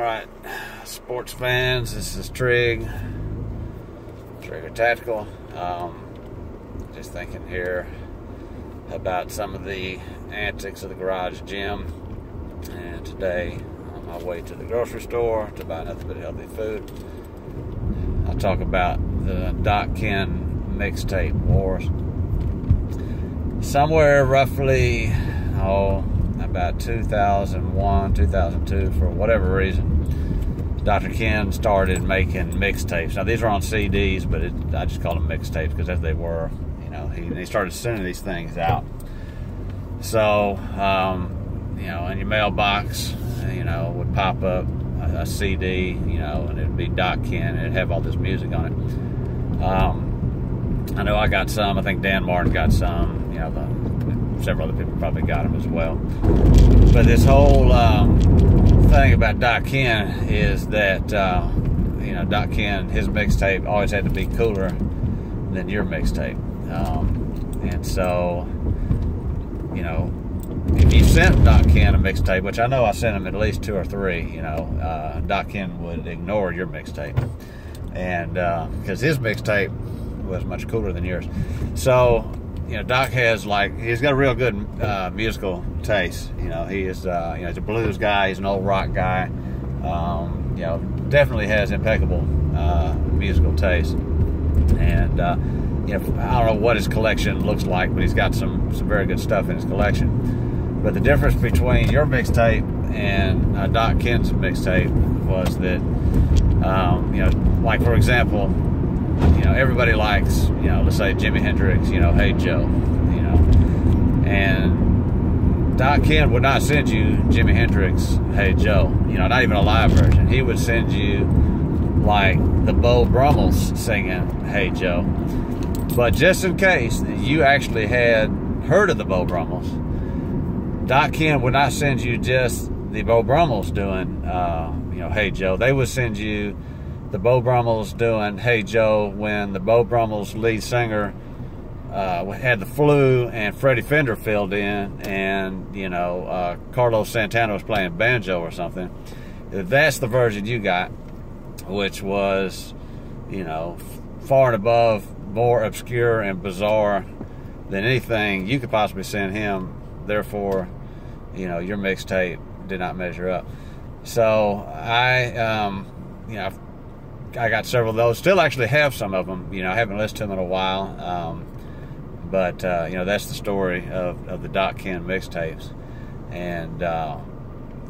Alright, sports fans, this is Trigger Tactical. Just thinking here about some of the antics of the garage gym. And today, on my way to the grocery store to buy nothing but healthy food, I'll talk about the Doc Ken mixtape wars. Somewhere roughly, about 2001, 2002, for whatever reason, Dr. Ken started making mixtapes. Now, these were on CDs, but I just called them mixtapes because as they were, he started sending these things out. So, in your mailbox, would pop up a CD, and it'd be Doc Ken, and it'd have all this music on it. I know I got some. I think Dan Martin got some. Several other people probably got them as well. But this whole thing about Doc Ken is that, Doc Ken, his mixtape always had to be cooler than your mixtape. And so, if you sent Doc Ken a mixtape, which I know I sent him at least 2 or 3, Doc Ken would ignore your mixtape. And because his mixtape was much cooler than yours. So, Doc has he's got a real good musical taste. He is, he's a blues guy. He's an old rock guy. Definitely has impeccable musical taste. And I don't know what his collection looks like, but he's got some very good stuff in his collection. But the difference between your mixtape and Doc Ken's mixtape was that, for example, everybody likes, let's say Jimi Hendrix, Hey Joe, and Doc Ken would not send you Jimi Hendrix, Hey Joe, not even a live version. He would send you the Beau Brummels singing Hey Joe. But just in case you actually had heard of the Beau Brummels, Doc Ken would not send you just the Beau Brummels doing, Hey Joe. They would send you the Beau Brummels doing Hey Joe when the Beau Brummels lead singer had the flu and Freddie Fender filled in, and Carlos Santana was playing banjo or something. That's the version you got, which was far and above more obscure and bizarre than anything you could possibly send him. Therefore, your mixtape did not measure up. So I got several of those. Still actually have some of them. I haven't listened to them in a while. But that's the story of the Doc Ken mixtapes. And,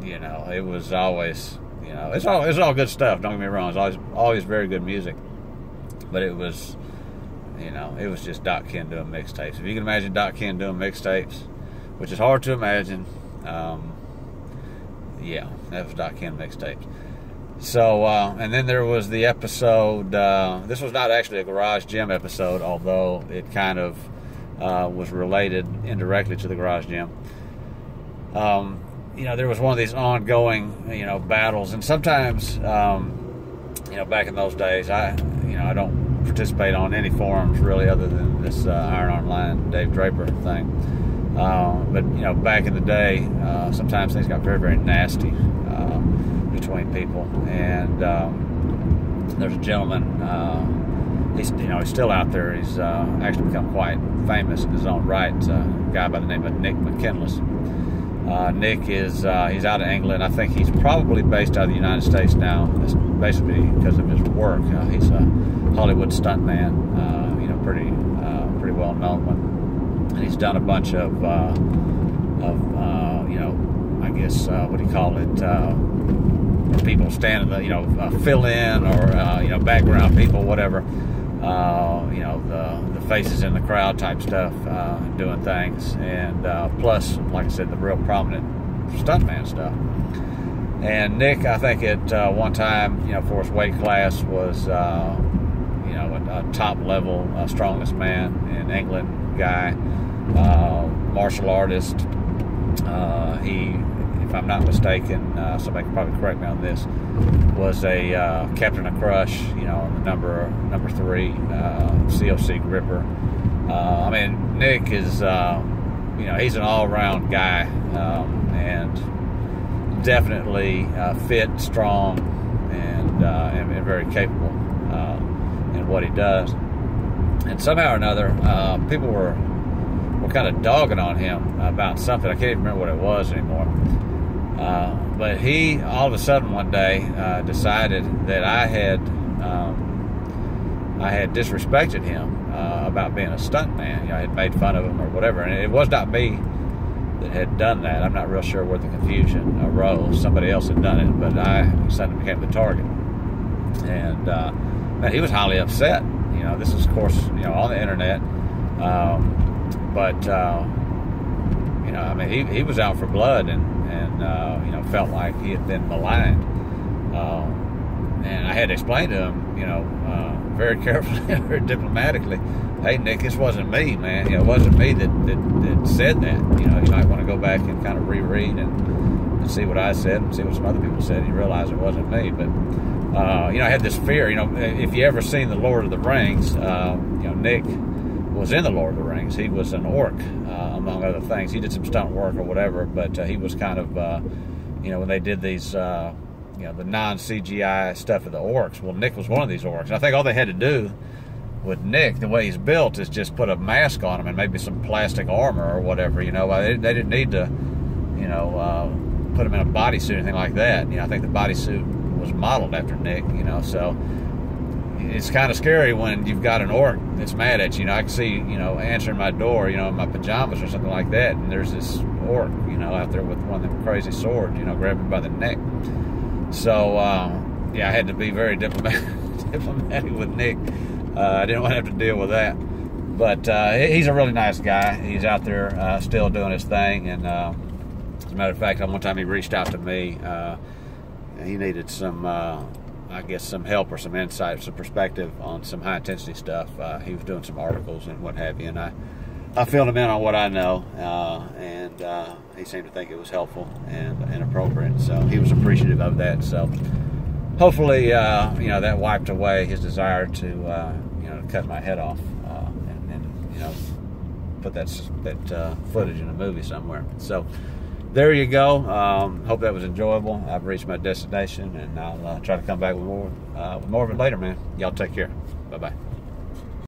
it was always, it's all good stuff. Don't get me wrong. It's always very good music. But it was, it was just Doc Ken doing mixtapes. If you can imagine Doc Ken doing mixtapes, which is hard to imagine, that was Doc Ken mixtapes. So, and then there was the episode, this was not actually a Garage Gym episode, although it kind of was related indirectly to the Garage Gym. There was one of these ongoing, battles, and sometimes, back in those days, I don't participate on any forums really other than this Iron Online Dave Draper thing. But, back in the day, sometimes things got very, very nasty between people, and there's a gentleman, he's still out there. He's actually become quite famous in his own right, a guy by the name of Nick McKinless. Nick is he's out of England. I think he's probably based out of the United States now, basically because of his work. He's a Hollywood stuntman, pretty well known one, and he's done a bunch of I guess what do you call it? Where people stand, fill in or background people, whatever. The faces in the crowd type stuff, doing things, and plus, like I said, the real prominent stuntman stuff. And Nick, I think at one time, for his weight class, was a top level strongest man in England guy, martial artist. He, if I'm not mistaken, somebody can probably correct me on this, was a captain of Crush, on the number 3 COC gripper. Nick is, he's an all-around guy, and definitely fit, strong, and very capable in what he does. And somehow or another, people were kind of dogging on him about something. I can't even remember what it was anymore. But he, all of a sudden one day, decided that I had disrespected him about being a stuntman. I had made fun of him or whatever. And it was not me that had done that. I'm not real sure where the confusion arose. Somebody else had done it, but I suddenly became the target. And man, he was highly upset. This is, of course, on the internet. He was out for blood and felt like he had been maligned. And I had to explain to him, very carefully, very diplomatically, hey, Nick, this wasn't me, man. It wasn't me that said that. You might want to go back and kind of reread and see what I said and see what some other people said. You realize it wasn't me. But, I had this fear, if you ever seen The Lord of the Rings, Nick was in The Lord of the Rings. He was an orc, among other things. He did some stunt work or whatever, but he was kind of, when they did these, the non-CGI stuff of the orcs, well, Nick was one of these orcs. And I think all they had to do with Nick, the way he's built, is just put a mask on him and maybe some plastic armor or whatever. They didn't need to, put him in a bodysuit or anything like that. I think the bodysuit was modeled after Nick, so it's kind of scary when you've got an orc that's mad at you. I can see, answering my door, in my pajamas or something like that, and there's this orc, out there with one of them crazy swords, grabbing by the neck. So, I had to be very diplomatic with Nick. I didn't want to have to deal with that. But he's a really nice guy. He's out there still doing his thing. And as a matter of fact, one time he reached out to me. He needed some, some help or some insight, some perspective on some high-intensity stuff. He was doing some articles and what have you. And I filled him in on what I know. And he seemed to think it was helpful and appropriate. So he was appreciative of that. So hopefully, that wiped away his desire to, cut my head off and put that footage in a movie somewhere. So there you go. Hope that was enjoyable. I've reached my destination, and I'll try to come back with more of it later, man. Y'all take care. Bye-bye.